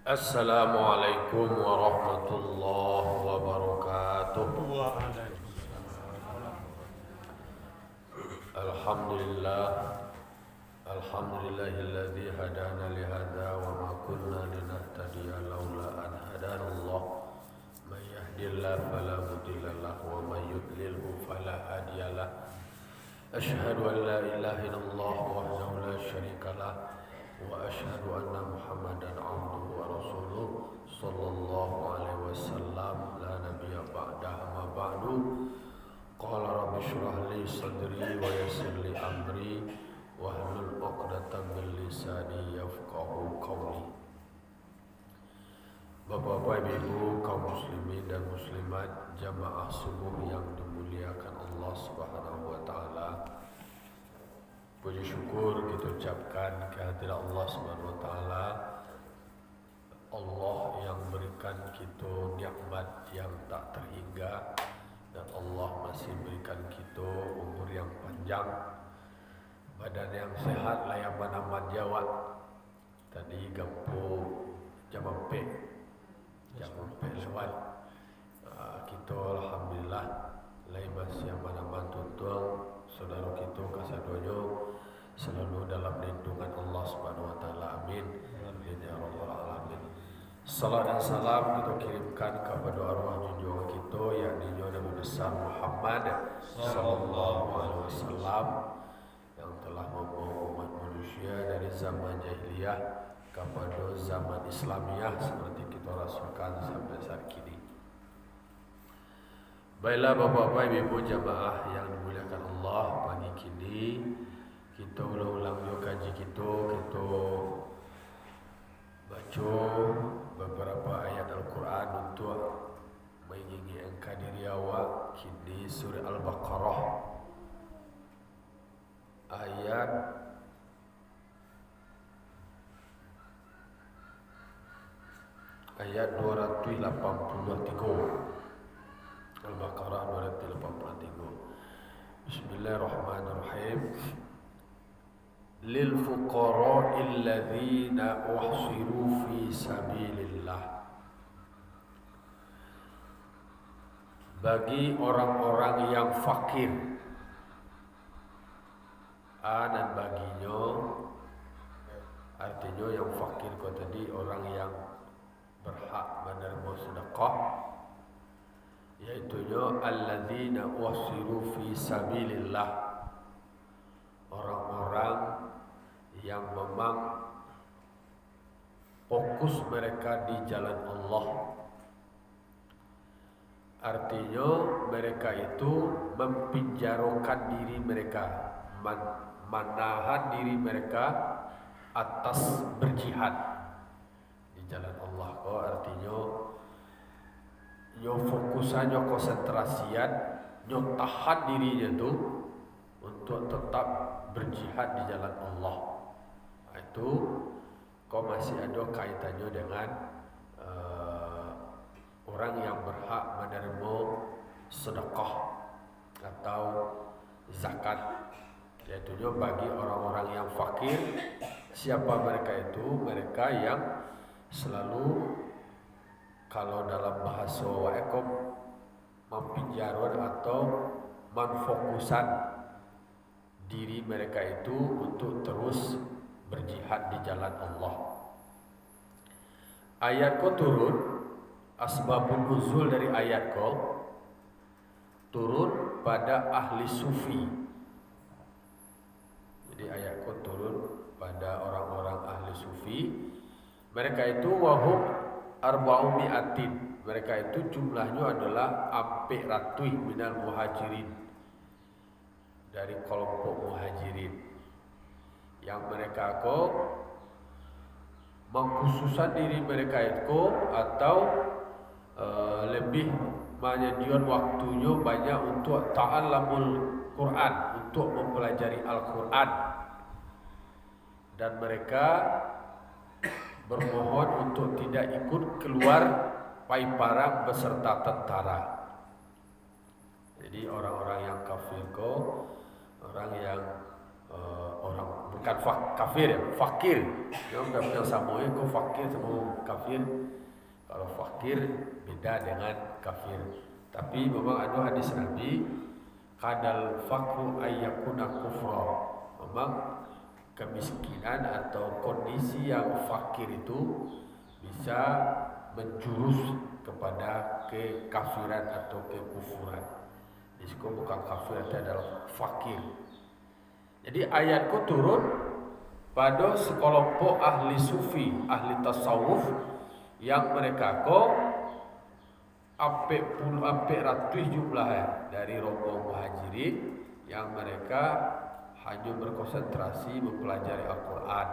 Assalamualaikum warahmatullahi wabarakatuh. Alhamdulillah. Alhamdulillahilladzi hadana lihadza wa ma kunna linahtadiya laula an hadanallah. May yahdihillahu fala mudilla lahu wa may yudlilhu fala hadiyalah. Asyhadu an la ilaha illallah wahdahu la syarika lah wa asyhadu anna Muhammadan abduhu wa rasuluh sallallahu alaihi wasallam la nabiyya ba'dahu ma ba'du. Qala rabbi shrah li sadri wa yassir li amri wahlul 'uqdatam min lisani yafqahu qawli. Bapak-bapak, ibu, kaum muslimin dan muslimat, jamaah subuh yang dimuliakan Allah Subhanahu wa taala. Puji syukur kita ucapkan kehadirat Allah Subhanahu wa taala. Allah yang berikan kita nikmat yang tak terhingga, dan Allah masih berikan kita umur yang panjang, badan yang sehat, layak aman jawab. Tadi gampo jam 4 lewat. Kita alhamdulillah lain masih aman tuntun saudara kita kasadonyo selalu dalam lindungan Allah Subhanahu wa taala. Amin. Amin ya rabbal alamin. Salam dan salam kita kirimkan kepada arwah junjungan kita yakni Nabi besar Muhammad sallallahu alaihi wasallam yang telah membawa umat manusia dari zaman jahiliyah kepada zaman Islamiah seperti kita rasakan sampai saat kini. Baiklah bapak-bapak, ibu jamaah yang dimuliakan Allah, pagi kini kita ulang-ulang kaji kita baca beberapa ayat Al-Quran untuk mengingatkan diri awak. Kini surah Al-Baqarah ayat ayat 283. Al-Baqarah 283. Bismillahirrahmanirrahim. Lil fuqara'il ladzina uhsiru fi sabilillah. Bagi orang-orang yang fakir, dan baginya artinya yang fakir kau tadi orang yang berhak menerima sedekah, yaitu alladzina uhsiru fi sabilillah, orang-orang yang memang fokus mereka di jalan Allah. Artinya mereka itu mempenjarakan diri mereka, menahan diri mereka atas berjihad di jalan Allah. Artinya yo fokusannya konsentrasian, yo tahan dirinya tu untuk tetap berjihad di jalan Allah. Itu kau masih ada kaitannya dengan orang yang berhak menerima sedekah atau zakat, yaitu bagi orang-orang yang fakir. Siapa mereka itu? Mereka yang selalu, kalau dalam bahasa waekom, mempinjaran atau menfokusan diri mereka itu untuk terus berjihad di jalan Allah. Ayat ko turun, asbabun nuzul dari ayat ko turun pada ahli sufi. Jadi ayat ko turun pada orang-orang ahli sufi. Mereka itu wahum arba'u mi'atin. Mereka itu jumlahnya adalah 400 minal muhajirin, dari kelompok muhajirin, yang mereka mengkhususkan diri mereka itu atau lebih menyediakan waktunya banyak untuk ta'allamul Quran, untuk mempelajari Al-Quran, dan mereka bermohon untuk tidak ikut keluar paiparang beserta tentara. Jadi orang-orang yang kafir orang yang orang bukan kafir ya, fakir. Yang sama kok fakir sama kafir. Kalau fakir beda dengan kafir. Tapi memang ada hadis Nabi, kadal fakru ayyakuna kufra. Memang kemiskinan atau kondisi yang fakir itu bisa menjurus kepada kekafiran atau kekufuran. Disiko bukan kafir, itu adalah fakir. Jadi ayatku turun pada sekelompok ahli sufi, ahli tasawuf yang mereka ampe ratus jumlah dari rombongan muhajirin yang mereka hanya berkonsentrasi mempelajari Al-Quran,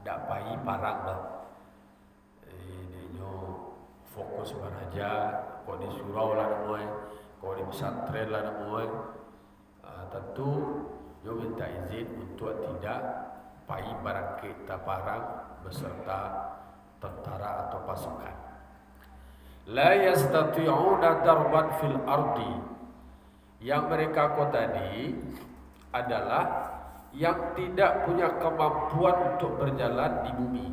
tidak bayi parang dah. Ini fokus beraja, kau di surau lah namanya, kau di pesantren lah namanya. Tentu dia minta izin untuk tidak bayi barang kita parang beserta tentara atau pasukan. La yastati'una darban fil ardi. Yang mereka tadi adalah yang tidak punya kemampuan untuk berjalan di bumi.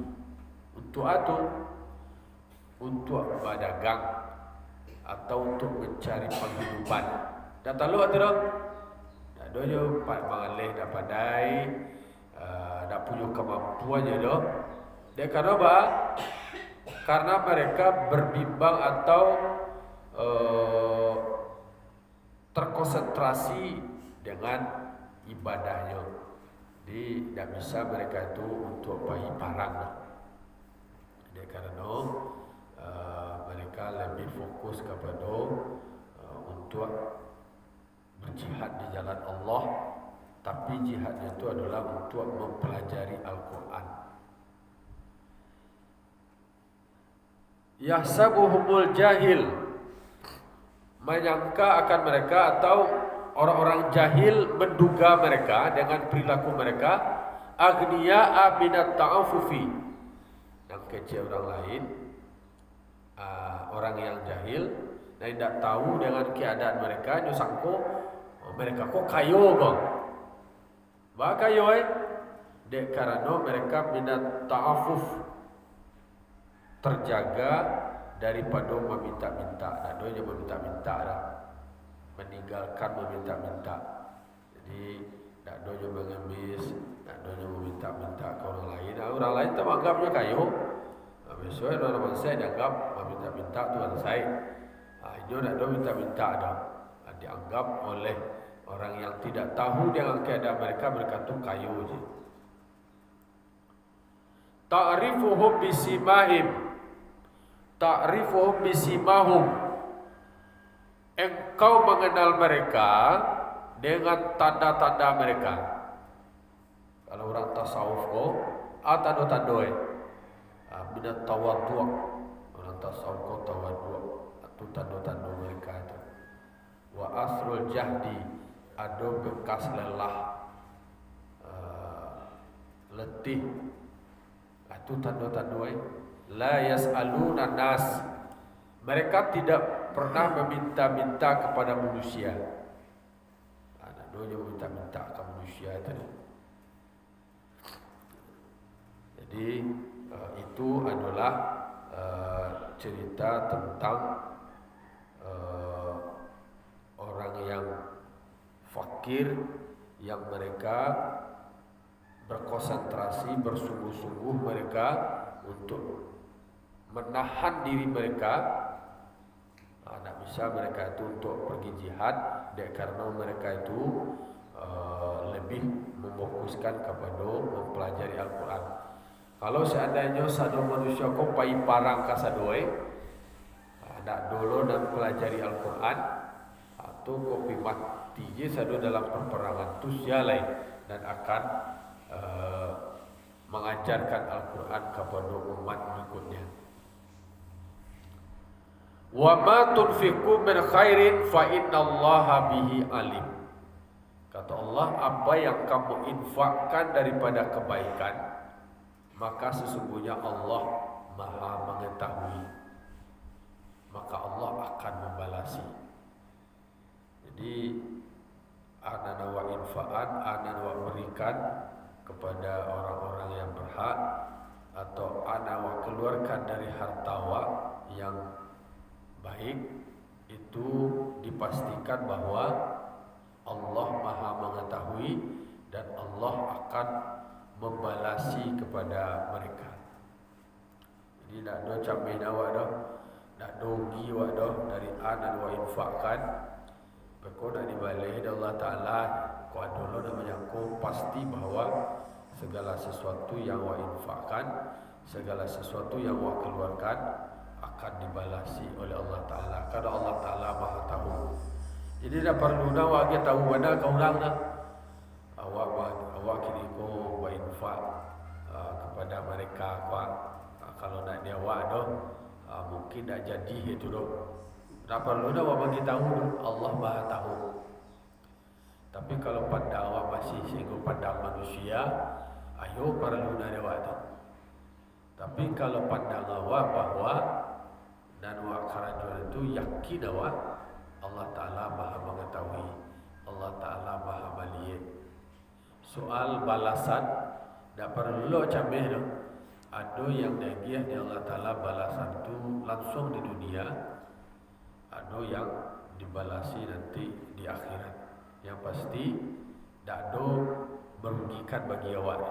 Untuk untuk berdagang atau untuk mencari penghidupan. Dan tahu tidak? Ada je mengalih dah pandai, dah punya kemampuannya dah. Dia karena apa? Karena mereka berbimbang atau terkonsentrasi dengan ibadahnya. Jadi tidak bisa mereka itu untuk bayi parang. Dia karena mereka lebih fokus kepada untuk berjihad di jalan Allah, tapi jihadnya itu adalah untuk mempelajari Al-Quran. Yahsabuhumul jahil, menyangka akan mereka atau orang-orang jahil menduga mereka dengan perilaku mereka agniya'a minat ta'afufi, yang kecil orang lain, orang yang jahil dan tidak tahu dengan keadaan mereka, dia sangko mereka kok kayo kok. Ba kayo dek karena mereka minat ta'afuf, terjaga daripada meminta-minta. Dan dia meminta-minta dah, meninggalkan meminta-minta. Jadi tak dia mengemis, tak dia meminta-minta ke orang lain. Orang lain tak anggapnya kayo. Besok orang saya dianggap meminta-minta Tuhan saya. Dia tak dia minta-minta dah. Dianggap oleh orang yang tidak tahu dengan keadaan mereka tu kayu je. Ta'rifuhum bisimahim, ta'rifuhum bisimahum. Engkau mengenal mereka dengan tanda-tanda mereka. Kalau orang tasawuf tanda-tanda bina tawadhu. Orang tasawuf tawadhu, itu tanda-tanda mereka itu. Wa asrul jahdi, ada bekas lelah, letih. Itu tanda-tanda. La yas'aluna nas, mereka tidak pernah meminta-minta kepada manusia. Anak doanya meminta-minta ke manusia tadi. Jadi itu adalah cerita tentang orang yang fakir, yang mereka berkonsentrasi, bersungguh-sungguh mereka untuk menahan diri mereka. Tak bisa mereka itu untuk pergi jihad, karena mereka itu lebih memfokuskan kepada mempelajari Al-Quran. Kalau seandainya satu manusia kau pai parang kasadoi, nak dulu dan pelajari Al-Quran, atau kopi mati je sadu dalam peperangan tu sialai dan akan mengajarkan Al-Quran kepada umat berikutnya. Wa ma tunfiqu min khairin fa innallaha bihi alim. Kata Allah, apa yang kamu infakkan daripada kebaikan, maka sesungguhnya Allah Maha mengetahui. Maka Allah akan membalasi. Jadi ana wa infaan, ana wa berikan kepada orang-orang yang berhak, atau ana wa keluarkan dari harta wa yang baik, itu dipastikan bahwa Allah Maha mengetahui dan Allah akan membalasi kepada mereka. Jadi nak do campur awak dah, nak dogi awak dah dari anan wa infakkan, berkau nak dibalik Allah Ta'ala, kau dulu nak menyangkut pasti bahawa segala sesuatu yang awak infakkan, segala sesuatu yang awak keluarkan akan dibalasi oleh Allah Ta'ala, karena Allah Ta'ala Maha tahu. Jadi tak perlu nak awak dia tahu mana kau orang dah. Awak kini kau berinfak kepada mereka awak. Kalau nak dia awak dah, mungkin tak jadi itu dah. Tak perlu nak awak bagi tahu dah. Allah Maha tahu. Tapi kalau pandang awak masih singgung pandang manusia, ayo perlu nak dia awak tu. Tapi kalau pandang awak bahawa dan awak kerajuan itu yakin awak Allah Ta'ala Maha mengetahui, Allah Ta'ala Maha melihat. Soal balasan tak perlu camih dah. Ada yang nagiah di Allah Ta'ala balasan itu langsung di dunia, ada yang dibalasi nanti di akhirat. Yang pasti tak ada merugikan bagi awak.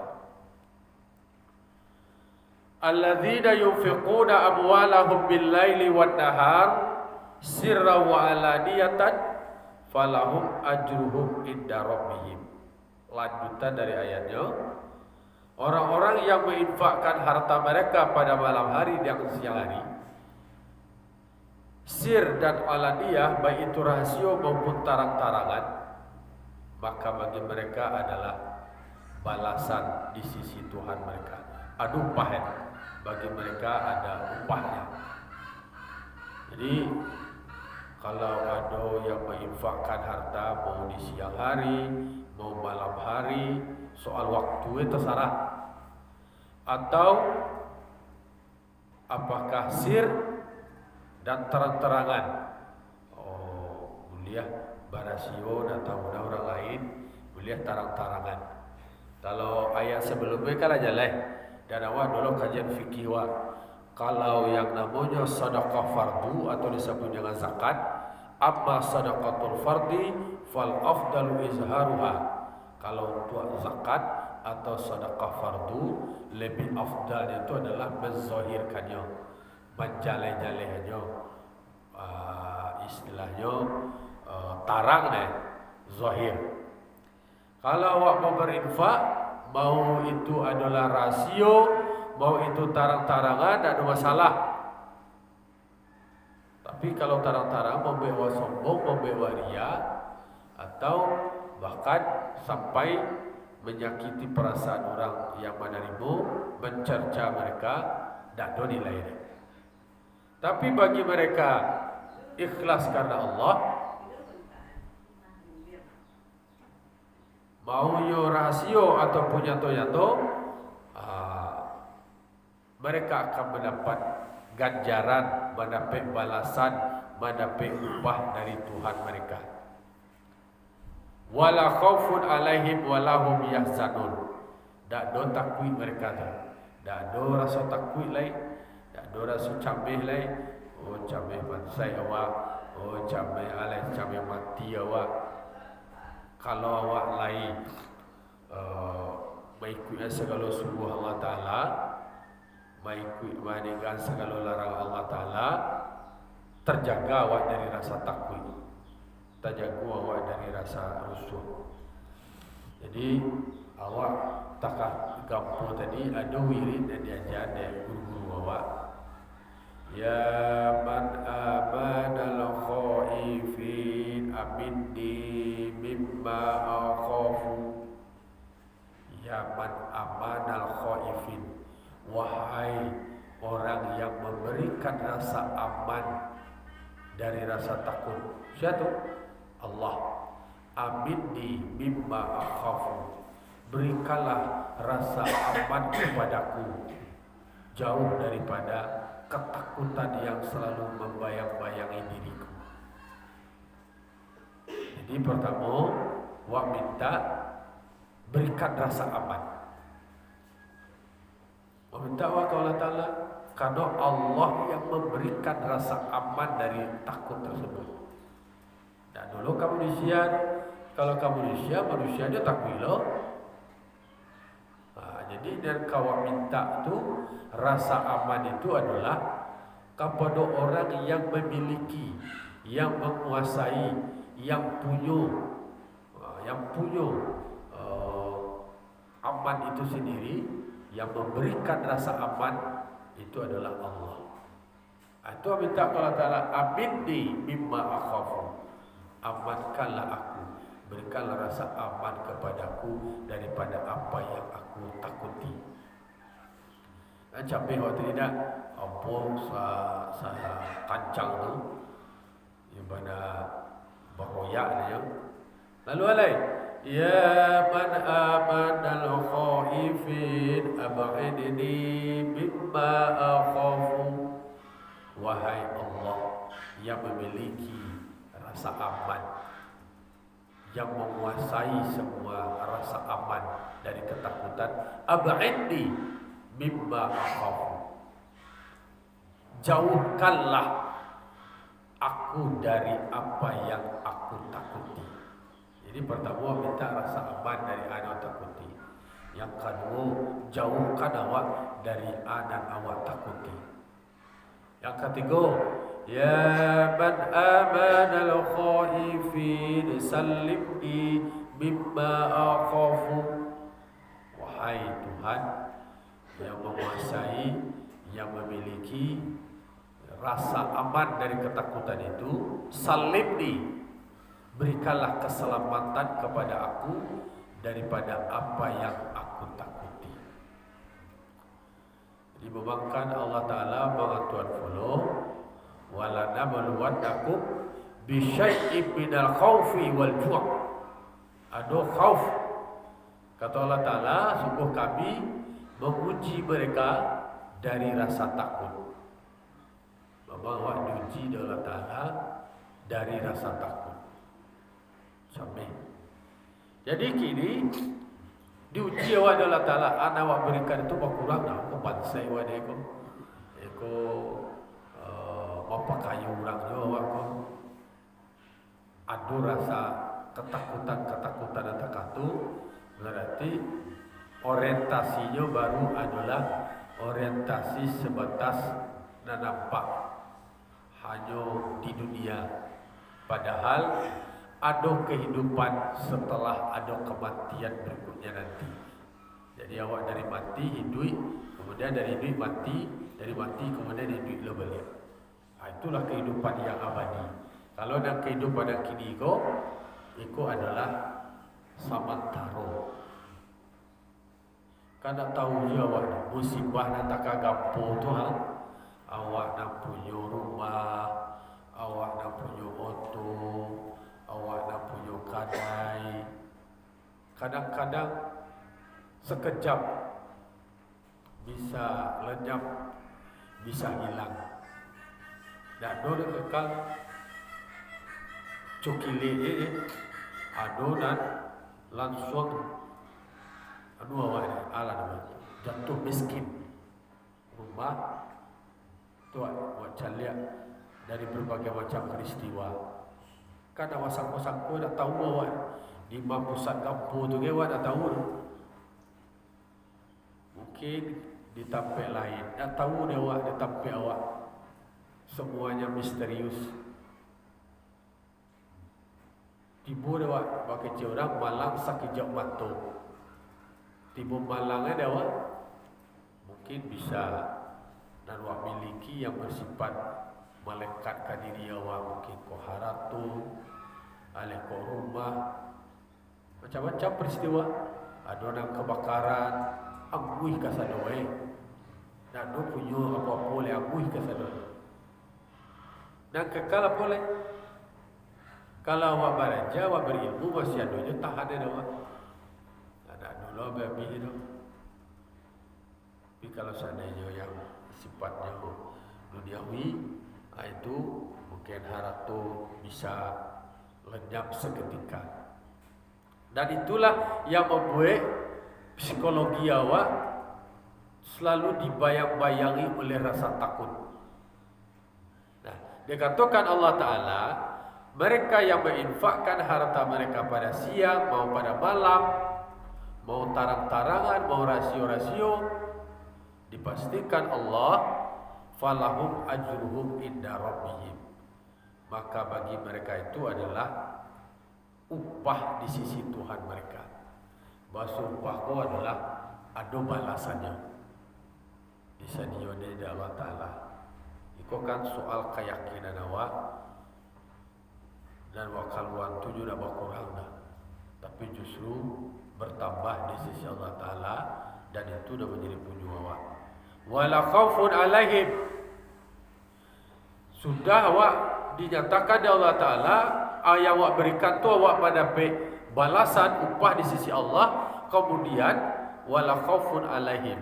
Alladzina yunfiquna amwalahum bil-laili wan-nahar sirra wa alaniyatan falahum ajruhum inda rabbihim. Lanjutan dari ayatnya, orang-orang yang menginfakkan harta mereka pada malam hari dan siang hari, sir dan alaniyah, baik itu rahasia maupun tarang-tarangan, maka bagi mereka adalah balasan di sisi Tuhan mereka. Ada upahnya, bagi mereka ada upahnya. Jadi kalau ada yang menginfakkan harta mau di siang hari, mau malam hari, soal waktu itu terserah. Atau apakah sir dan terang-terangan. Oh, boleh barasio atau orang lain, boleh terang-terangan. Kalau ayat sebelumnya kan aja lah. Dan awak dulu kajian fikih awak. Kalau yang namanya sedekah fardu atau disebut dengan zakat, amma sedekatul fardi fal afdalu izharuha. Kalau untuk zakat atau sedekah fardu, lebih afdalnya itu adalah menzahirkannya, menjalai-jalainya, istilahnya tarang deh, zahir. Kalau awak mau berinfak, mau itu adalah rasio, mau itu tarang-tarangan, tak ada masalah. Tapi kalau tarang-tarangan membawa sombong, membawa ria, atau bahkan sampai menyakiti perasaan orang yang menerima, mencerca mereka, tak ada nilainya. Tapi bagi mereka ikhlas karena Allah, mau yo rasio atau punya toyato, mereka akan mendapat ganjaran, mendapat balasan, mendapat upah dari Tuhan mereka. Wala khaufun alaihim walahum yahzanun. Tak ada takut mereka tu. Tak ada rasa takut lain, tak ada rasa camih lain. Oh camih mansai awak, oh camih alai, camih mati awak. Kalau awak lain mengikut segala suruh Allah Ta'ala, mengikut meninggalkan segala larangan Allah Ta'ala, terjaga awak dari rasa takut, terjaga awak dari rasa rusuh. Jadi awak tak gampang tadi ada wirid yang diajar dari guru-guru awak. Ya man amanal khaifin aminni mimma akhafu. Ya man amanal khaifin, wahai orang yang memberikan rasa aman dari rasa takut. Siapa? Allah. Aminni mimma akhafu, berikanlah rasa aman kepadaku jauh daripada ketakutan yang selalu membayang-bayangi diriku. Jadi pertama, wak minta berikan rasa aman. Meminta awak ke Allah Ta'ala karena Allah yang memberikan rasa aman dari takut tersebut. Dan dulu kamu manusia, kalau kamu manusia dia takut loh. Jadi dan kau minta tu rasa aman itu adalah kepada orang yang memiliki, yang menguasai, yang punya aman itu sendiri, yang memberikan rasa aman itu adalah Allah. Itu minta kepada Ta'ala, aminni mimma akhafu, amankanlah aku, berikanlah rasa aman kepadaku daripada apa yang aku takuti. Dan capek waktu tidak apa saya kancang tu ibadah baroyak dia. Lalu alai ya man amanal khaifin ab'idni mimma akhafu, wahai Allah yang memiliki rasa aman, yang menguasai semua rasa aman dari ketakutan, ab'idni mimma akhafu, jauhkanlah aku dari apa yang aku takuti. Jadi pertama minta rasa aman dari anak takuti. Yang kedua, jauhkan awak dari anak awak takuti. Yang ketiga, ya man amanal khaifin sallimni mimma akhafu, wahai Tuhan yang menguasai, yang memiliki rasa aman dari ketakutan itu, salimni, berikanlah keselamatan kepada aku daripada apa yang aku takuti. Dibebankan Allah Ta'ala mengatuan follow wala nabluwannakum bisyai'in minal khawfi wal ju'. Ada khauf, kata Allah Ta'ala, sungguh kami menguji mereka dari rasa takut. Bahawa diuji oleh Allah Ta'ala dari rasa takut. Sampai. Jadi kini diuji oleh Allah Ta'ala, anak awak berikan itu berkurang dah. Aku pansai awak dia ko. Eko apa kayu orang dia awak ko. Ada rasa ketakutan atau berarti orientasinya baru adalah orientasi sebatas dan nampak hanya di dunia. Padahal ada kehidupan setelah ada kematian berikutnya nanti. Jadi awak dari mati hidup, kemudian dari hidup mati, dari mati kemudian hidup lebih. Itulah kehidupan yang abadi. Kalau dalam kehidupan yang kini itu adalah samantara. Kada tahu je awak musibah nak tak gampo tu ha. Awak nak punya rumah, awak nak punya auto, awak nak punya kedai. Kadang-kadang sekejap bisa lenyap, bisa hilang. Dan ada kekal cokile ada dan langsung awak ala jatuh miskin. Rumah tu awak lihat dari berbagai macam peristiwa. Kan awak sangko-sangko dah tahu awak di pusat kampung tu awak dah tahu. Mungkin di tempat lain dah tahu dia awak di tempat awak. Semuanya misterius. Tiba dia awak pakai orang malang sakijak mata. Tiba malangnya dia awak mungkin bisa dan awak miliki yang bersifat melekatkan diri awak, mungkin ko haratu, alih ko rumah, macam-macam peristiwa. Ada orang kebakaran, abuih ke sana dan ada punya apa-apa boleh abuih ke sana. Dan kekal apa boleh? Kalau awak belajar, awak berilmu masih ada je tahan dia awak. Ada dulu babi itu. Tapi kalau seandainya yang sifatnya duniawi, itu mungkin haratu bisa lenyap seketika. Dan itulah yang membuat psikologi awak selalu dibayang-bayangi oleh rasa takut. Nah, dikatakan Allah Ta'ala, mereka yang menginfakkan harta mereka pada siang, mau pada malam, mau tarang-tarangan, mau rasio-rasio, dipastikan Allah, falahum ajruhum inda rabbihim, maka bagi mereka itu adalah upah di sisi Tuhan mereka. Bahasa upahku adalah ada balasannya di sana dari Allah Ta'ala. Itu kan soal keyakinan awak, dan wakaluan tujuh dah berkurang dah, tapi justru bertambah di sisi Allah Ta'ala, dan itu dah menjadi punya awak. Wala khaufun alaihim, sudah awak dinyatakan oleh Allah Ta'ala, yang awak berikan tu awak mendapat balasan upah di sisi Allah. Kemudian wala khaufun alaihim,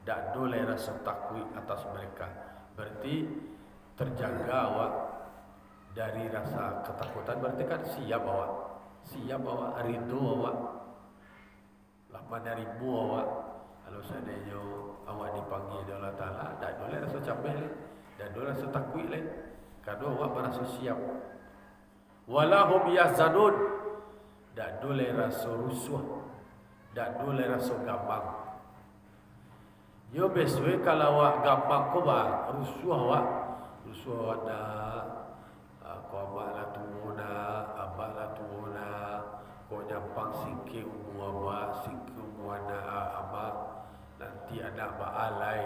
tak boleh rasa takut atas mereka. Berarti terjaga awak dari rasa ketakutan. Berarti kan siap awak rindu awak 8.000 awak. Kalau seandainya awak dipanggil oleh Allah Ta'ala, tak boleh rasa capek leh, tak boleh rasa takut leh, kerana awak merasa siap. Walahum yahzanun, tak boleh rasa rusuh, tak boleh rasa gampang. Yo besok kalau awak gampang ko ba rusuh awak dah, ko abala tuuna, abala tuuna, ko nyampang sikit umur awak, sikit umur anak abak, nanti anak baalai,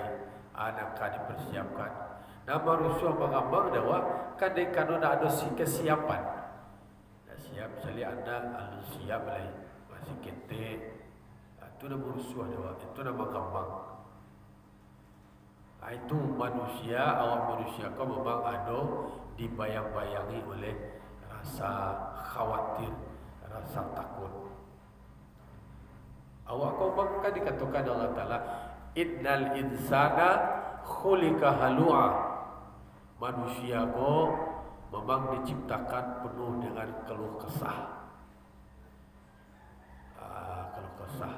anak kan dipersiapkan. Nama rusuh mengambang dah awak, kan dia kan ada kesiapan. Siap, misalnya anak alun siap lah, masih ketek, itu nama rusuh dah, itu nama gampang. Itu manusia, awak manusia kau memang ada dibayang-bayangi oleh rasa khawatir, rasa takut. Awak kau bahkan dikatakan Allah Ta'ala, innal insana khulika halu'a, manusia kau memang diciptakan penuh dengan keluh kesah. Keluh kesah.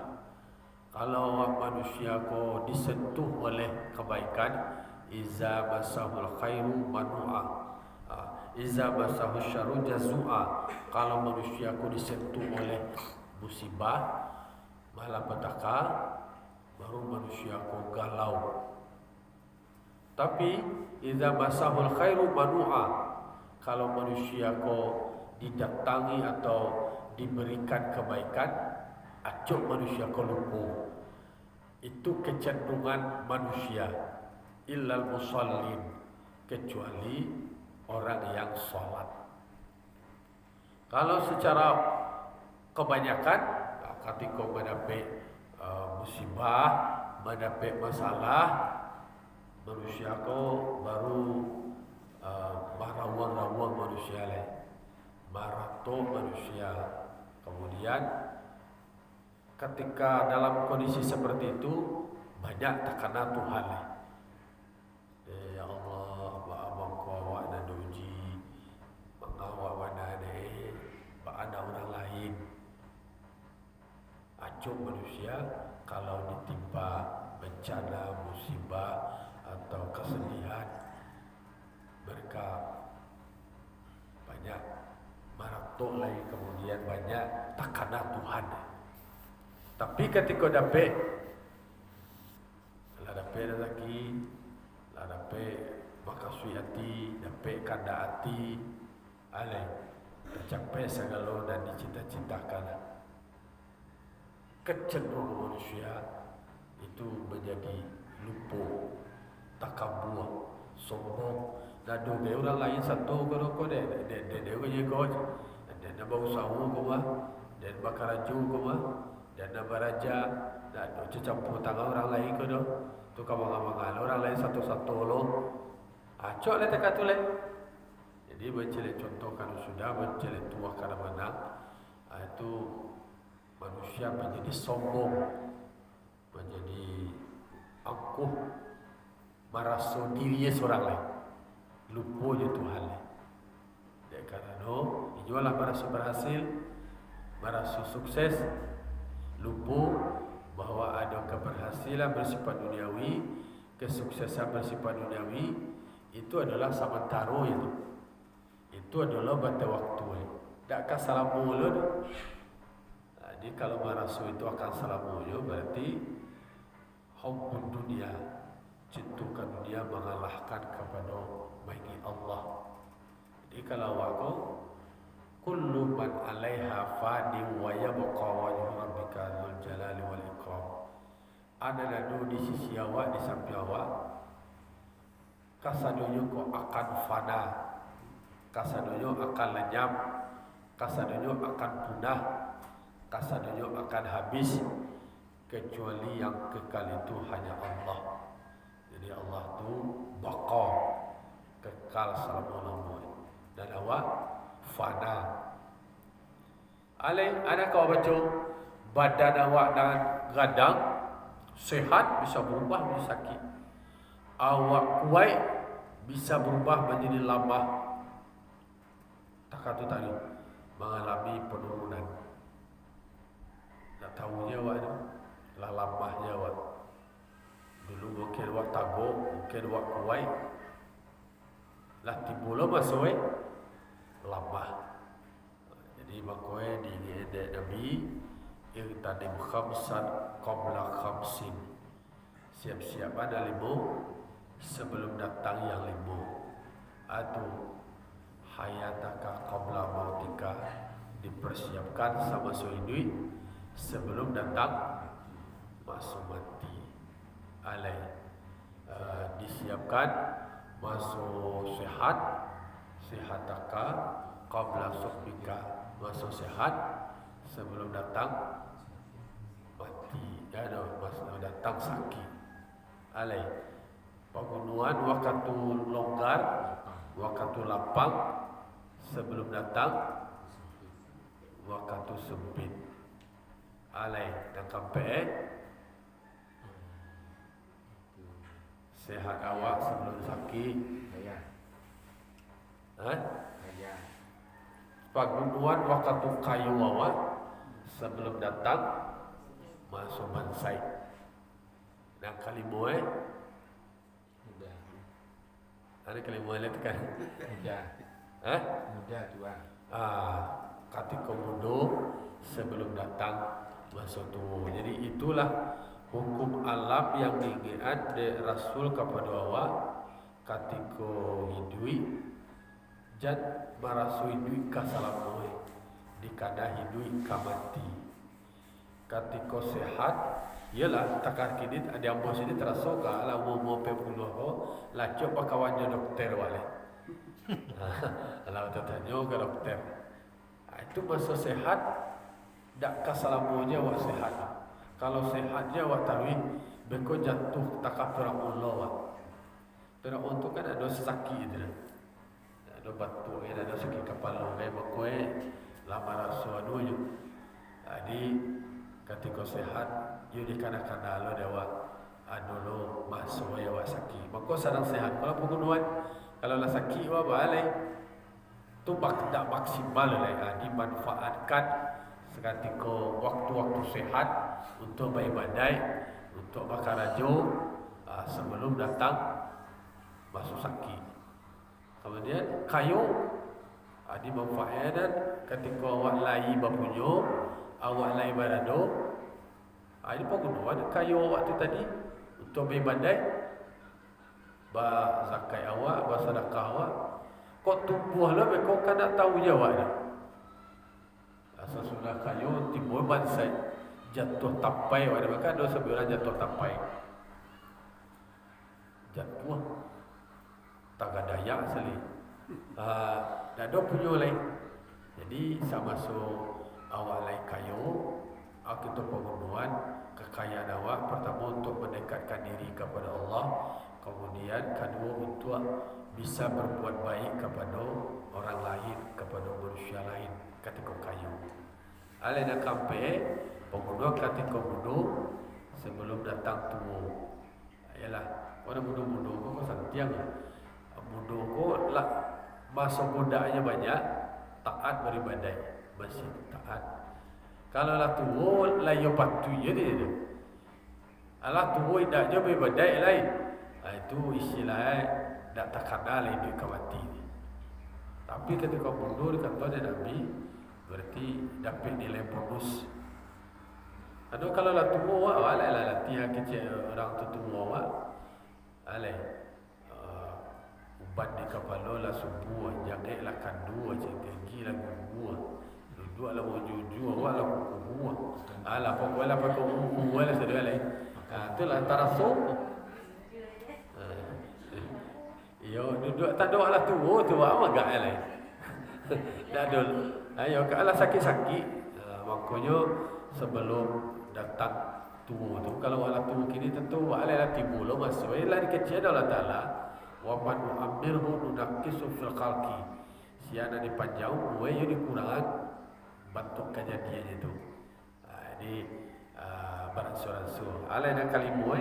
Kalau manusia ko disentuh oleh kebaikan, iza masahul khairu manu'a, iza masahul syarru jazua. Kalau manusia ko disentuh oleh musibah, malapetaka, baru manusia ko galau. Tapi iza masahul khairu manu'a, kalau manusia ko didatangi atau diberikan kebaikan, acuk manusia ko lupa. Itu kecenderungan manusia. Illal musallin, kecuali orang yang sholat. Kalau secara kebanyakan, ketika mendapat musibah, mendapat masalah, manusia ko baru marawang-rawang manusia leh, marato manusia. Kemudian ketika dalam kondisi seperti itu, banyak tekanan Tuhan leh. Ya Allah, abang ko awak nak uji, mengawak mana ni, ada orang lain. Acuk manusia kalau ditimpa bencana, musibah atau kesedihan, mereka banyak maratok lagi, kemudian banyak tekanan Tuhan. Tapi ketika dapat rezeki, dapat makasih hati, dapat kanda hati, tercapai segala dan dicita-citakan. Kecenderungan manusia itu menjadi lupa, takabur, sombong. Dadu dia orang lain satu ko dia ko je ko dan nak usaha ko mah dan bakaraju ko mah dan nak baraja dan campur tangan orang lain ko do tu kamang-kamang orang lain satu-satu lo acok le tekat tu le. Jadi mencele contoh kan sudah mencele tua kana mana, itu manusia menjadi sombong, menjadi angkuh, merasa dirinya seorang lain, lupa je Tuhan lain. Dan kerana jualah merasa berhasil, merasa sukses, lupa bahwa ada keberhasilan bersifat duniawi, kesuksesan bersifat duniawi itu adalah sementara itu. Itu adalah bata waktu. Tak akan selama dulu. Jadi kalau marasu itu akan selama dulu, berarti hubbud dunia, cintukan dunia mengalahkan kepada bagi Allah. Jadi kalau aku kullu man 'alaiha fani wa yabqa wajhu rabbika dzul jalali wal ikram. Ada nadu di sisi awak, di samping awak, kasadonyo ko akan fana, kasadonyo akan lenyap, kasadonyo akan punah, kasadonyo akan habis, kecuali yang kekal itu hanya Allah. Jadi Allah tu baqa, kekal selama-lamanya, dan awak fana. Ada kau baca badan awak dan gadang sehat bisa berubah menjadi sakit. Awak kuat bisa berubah menjadi lamah. Tak kata tadi mengalami penurunan. Tak tahunya awak tu lah lamahnya awak. Dulu mungkin awak tago, mungkin awak kuat. Lah timbul masuk lamah. Jadi makanya di Nabi irtanim khamsan qabla khamsin. Siap-siap ada 5 sebelum datang yang 5. Atau hayataka qabla mautika, dipersiapkan sama hidup sebelum datang masuk mati. Disiapkan masuk sehataka qabla suhbika, masuk sehat sebelum datang mati, sebelum datang sakit. Penggunaan waktu longgar, waktu lapang sebelum datang waktu sempit. Dan sampai sehat awak sebelum sakit. Penggunaan waktu kayu awak sebelum datang masuk mansai. Dan kalimah mudah. Ada kalimah lain kan? Mudah. Mudah dua. Ketika muda sebelum datang masuk tua. Jadi itulah hukum alam yang diingat de Rasul kepada awak ketika hidup. Jad marasu hidup kasalamoi dikada hidup kamati. Ketika sehat, ialah takar kini ada yang bos ini terasa kalau mau pepuluh lah coba kawannya dokter wale. Kalau tanya ke dokter, itu masa sehat, dak kasalamonya wak sehat. Kalau sehatnya wak tawi, beko jatuh takar perang Allah. Perang untuk kan ada sakit itu. Ada batu, ada sakit kepala, beko lama rasa aduh. Jadi ketika sehat, you dikanak-kanak lo dewa adolo masuk ya wak sakit. Maka sedang sehat. Kalau penggunaan, kalau lah sakit wak balai, tu tak maksimal lah. Dimanfaatkan ketika waktu-waktu sehat untuk beribadah, untuk makan rajo sebelum datang masuk sakit. Kemudian kayu dimanfaatkan ketika awak lai berpunyo, awak lai berado. Ini penggunaan kayu awak tu tadi untuk beribadah, zakat awak, sedekah awak. Kau tumbuh lah, kau kan nak tahu jawab dah. Asal sudah kayu timbul bansai jatuh tapai, ada maka ada sebulan jatuh tapai. Jatuh tak ada daya asli. Dah ada punya lain. Jadi sama so awak lain kayu, kita penggunaan kekayaan awak pertama untuk mendekatkan diri kepada Allah, kemudian kedua untuk bisa berbuat baik kepada orang lain, kepada manusia lain ketika kayu. Alena kampe penggunaan ketika muda sebelum datang tua. Ialah orang muda-muda kau santiang muda kau lah masa mudanya banyak, taat beribadah, masih taat. Kalau lah tua, layu patu je dia. Alah tubuh tidak je berbadai lain. Itu istilahnya tak terkenal lebih kawati. Tapi ketika mundur kata dia Nabi, berarti dapat nilai bonus. Aduh kalau lah tua, alai lah latihan kecil orang tu tua, alai ubat di kepala lah subuh, jaga lah kandu, cengkegi lah gua, duduk lah wujud, awak lah gua, alah pokoknya lah pakai gua lah sedih alai. Tu lah antara so. Yo duduk tak doa lah tu awak gak alai. Dah dul. Ayo kalau sakit-sakit, makanya sebelum datang tua tu kalau wala tua kini tentu alai lah timbul masuk. Ialah dikecil Allah Taala. Wa man nu'ammirhu nunakkisu fil khalqi. Siana dipanjang, we yo dikurang bentuk kejadian itu. Jadi beransur-ansur. Alai nak kalimu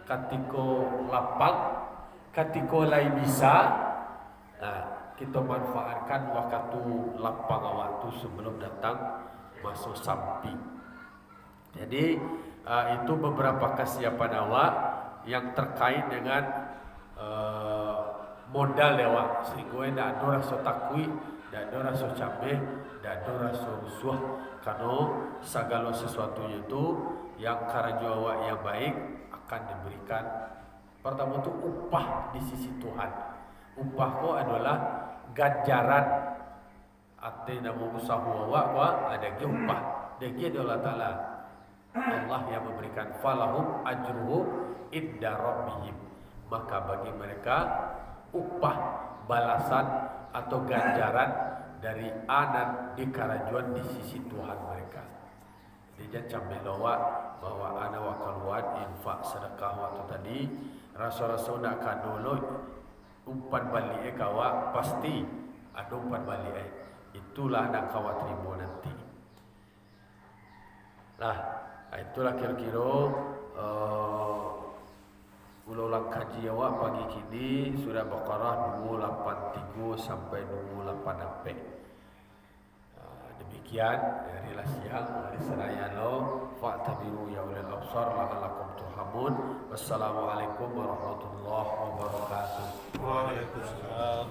katiko lapang katiko lai bisa kita manfaatkan waktu lapang waktu sebelum datang masuk samping. Jadi itu beberapa kesiapan awak yang terkait dengan modal awak sehingga tidak ada rasa takut, tidak ada rasa capek, tidak ada rasa rusuh karena segala sesuatu itu yang karaju awak yang baik akan diberikan. Pertama itu upah di sisi Tuhan. Upah ko adalah ganjaran artinya nama usaha awak ko ada ke upah. Dia Allah Taala. Allah yang memberikan falahum ajruhum inda rabbihim. Maka bagi mereka upah balasan atau ganjaran dari anan di karajuan di sisi Tuhan mereka. Dia cambil awak bahwa anak wakaluan infak sedekah waktu tadi rasa-rasa nak kadolo umpan balik kawak pasti ada umpan balik itulah nak kawak terima nanti. Nah, itulah kira-kira ulang kaji awak pagi kini surah Baqarah 283 sampai 284. Demikian hari siang hari seraya lo fa'tabiru ya ulil absar la'allakum turhamun. Wassalamualaikum warahmatullahi wabarakatuh. Waalaikumsalam.